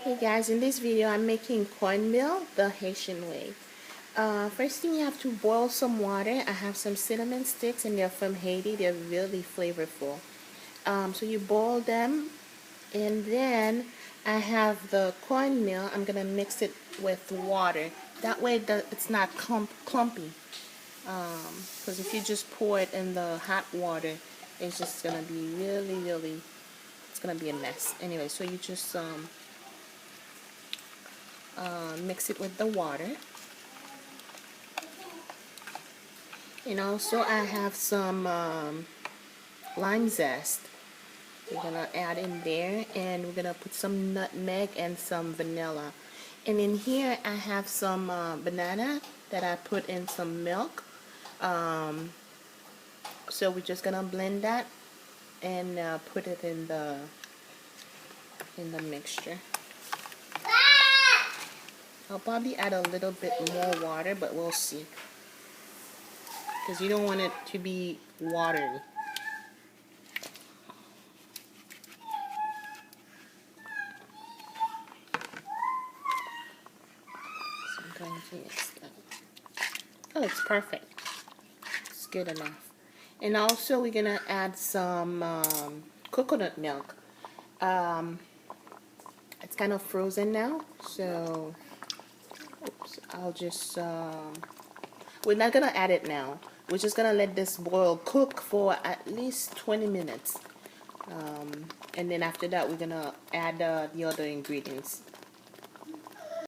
Hey guys, in this video I'm making cornmeal the Haitian way. First thing, you have to boil some water. I have some cinnamon sticks and they're from Haiti. They're really flavorful. So you boil them, and then I have the cornmeal. I'm gonna mix it with water. That way it's not clumpy. Because if you just pour it in the hot water, it's just gonna be really, it's gonna be a mess. Anyway, so you just mix it with the water. And also I have some lime zest. We're gonna add in there, and we're gonna put some nutmeg and some vanilla. And in here I have some banana that I put in some milk. So we're just gonna blend that and put it in the mixture. I'll probably add a little bit more water, but we'll see, because you don't want it to be watery. So I'm going to mix that. Oh, it's perfect. It's good enough. And also we're gonna add some coconut milk. It's kind of frozen now, so oops, I'll just we're not gonna add it now. We're just gonna let this boil, cook for at least 20 minutes, and then after that we're gonna add the other ingredients.